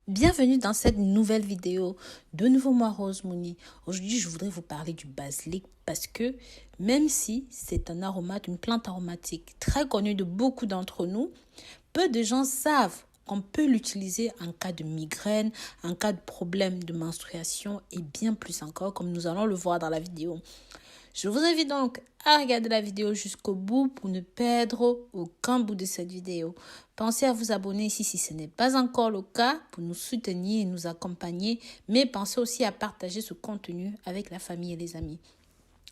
Bienvenue dans cette nouvelle vidéo. De nouveau moi Rose Mouni. Aujourd'hui je voudrais vous parler du basilic parce que même si c'est un aromate, une plante aromatique très connue de beaucoup d'entre nous, peu de gens savent qu'on peut l'utiliser en cas de migraine, en cas de problème de menstruation et bien plus encore comme nous allons le voir dans la vidéo. Je vous invite donc à regarder la vidéo jusqu'au bout pour ne perdre aucun bout de cette vidéo. Pensez à vous abonner ici si ce n'est pas encore le cas pour nous soutenir et nous accompagner. Mais pensez aussi à partager ce contenu avec la famille et les amis.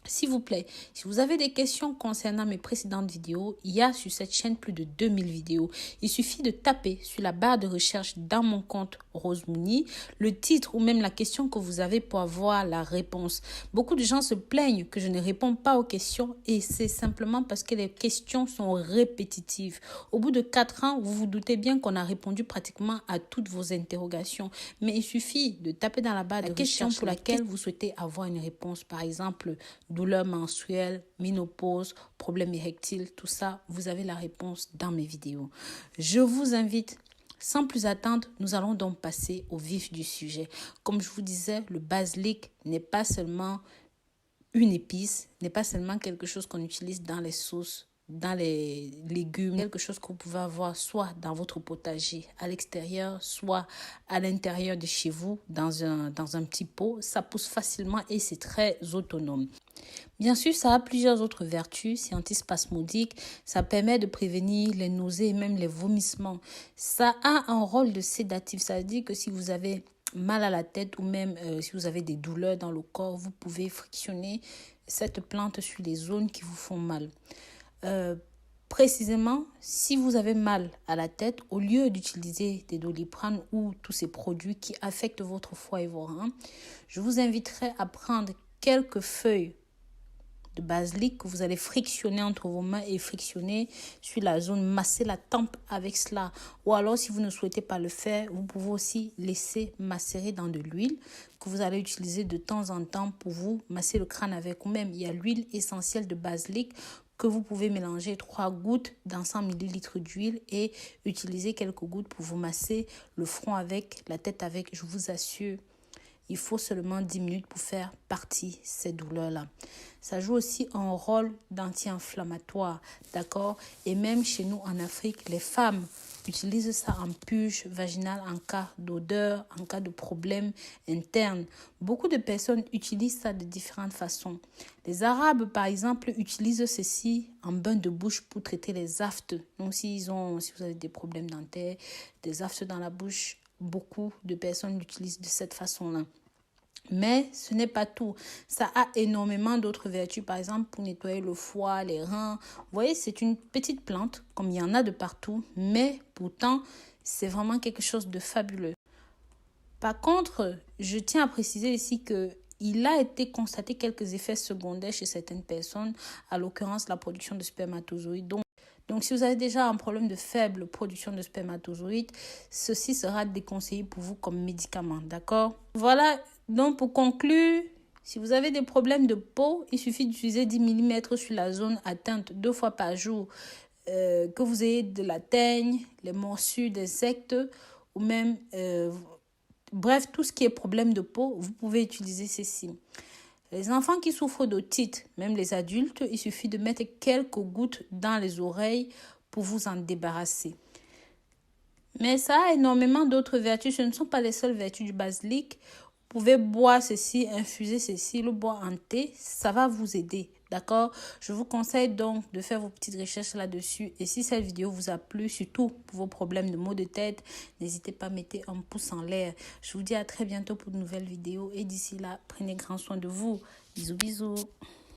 S'il vous plaît, si vous avez des questions concernant mes précédentes vidéos, il y a sur cette chaîne plus de 2000 vidéos. Il suffit de taper sur la barre de recherche dans mon compte Rose Mouni, le titre ou même la question que vous avez pour avoir la réponse. Beaucoup de gens se plaignent que je ne réponds pas aux questions et c'est simplement parce que les questions sont répétitives. Au bout de 4 ans, vous vous doutez bien qu'on a répondu pratiquement à toutes vos interrogations. Mais il suffit de taper dans la barre de recherche pour laquelle vous souhaitez avoir une réponse. Par exemple, douleurs menstruelles, ménopause, problèmes érectiles, tout ça, vous avez la réponse dans mes vidéos. Je vous invite, sans plus attendre, nous allons donc passer au vif du sujet. Comme je vous disais, le basilic n'est pas seulement une épice, n'est pas seulement quelque chose qu'on utilise dans les sauces, dans les légumes, quelque chose que vous pouvez avoir soit dans votre potager à l'extérieur, soit à l'intérieur de chez vous, dans un petit pot. Ça pousse facilement et c'est très autonome. Bien sûr, ça a plusieurs autres vertus. C'est antispasmodique, ça permet de prévenir les nausées et même les vomissements. Ça a un rôle de sédatif, ça veut dire que si vous avez mal à la tête ou même si vous avez des douleurs dans le corps, vous pouvez frictionner cette plante sur les zones qui vous font mal. Précisément, si vous avez mal à la tête, au lieu d'utiliser des Doliprane ou tous ces produits qui affectent votre foie et vos reins, je vous inviterai à prendre quelques feuilles de basilic que vous allez frictionner entre vos mains et frictionner sur la zone, masser la tempe avec cela. Ou alors, si vous ne souhaitez pas le faire, vous pouvez aussi laisser macérer dans de l'huile que vous allez utiliser de temps en temps pour vous masser le crâne avec. Ou même, il y a l'huile essentielle de basilic que vous pouvez mélanger 3 gouttes dans 100 ml d'huile et utiliser quelques gouttes pour vous masser le front avec, la tête avec. Je vous assure, il faut seulement 10 minutes pour faire partie de ces douleurs-là. Ça joue aussi un rôle d'anti-inflammatoire, d'accord? Et même chez nous en Afrique, les femmes utilisent ça en purge vaginale en cas d'odeur, en cas de problème interne. Beaucoup de personnes utilisent ça de différentes façons. Les Arabes, par exemple, utilisent ceci en bain de bouche pour traiter les aftes. Donc, si vous avez des problèmes dentaires, des aftes dans la bouche, beaucoup de personnes l'utilisent de cette façon-là. Mais ce n'est pas tout. Ça a énormément d'autres vertus. Par exemple, pour nettoyer le foie, les reins. Vous voyez, c'est une petite plante, comme il y en a de partout. Mais pourtant, c'est vraiment quelque chose de fabuleux. Par contre, je tiens à préciser ici qu'il a été constaté quelques effets secondaires chez certaines personnes, à l'occurrence la production de spermatozoïdes. Donc, si vous avez déjà un problème de faible production de spermatozoïdes, ceci sera déconseillé pour vous comme médicament, d'accord? Voilà, donc pour conclure, si vous avez des problèmes de peau, il suffit d'utiliser 10 mm sur la zone atteinte 2 fois par jour. Que vous ayez de la teigne, les morsures d'insectes ou même, bref, tout ce qui est problème de peau, vous pouvez utiliser ceci. Les enfants qui souffrent d'otite, même les adultes, il suffit de mettre quelques gouttes dans les oreilles pour vous en débarrasser. Mais ça a énormément d'autres vertus. Ce ne sont pas les seules vertus du basilic. Vous pouvez boire ceci, infuser ceci, le boire en thé. Ça va vous aider, d'accord? Je vous conseille donc de faire vos petites recherches là-dessus. Et si cette vidéo vous a plu, surtout pour vos problèmes de maux de tête, n'hésitez pas à mettre un pouce en l'air. Je vous dis à très bientôt pour de nouvelles vidéos. Et d'ici là, prenez grand soin de vous. Bisous, bisous.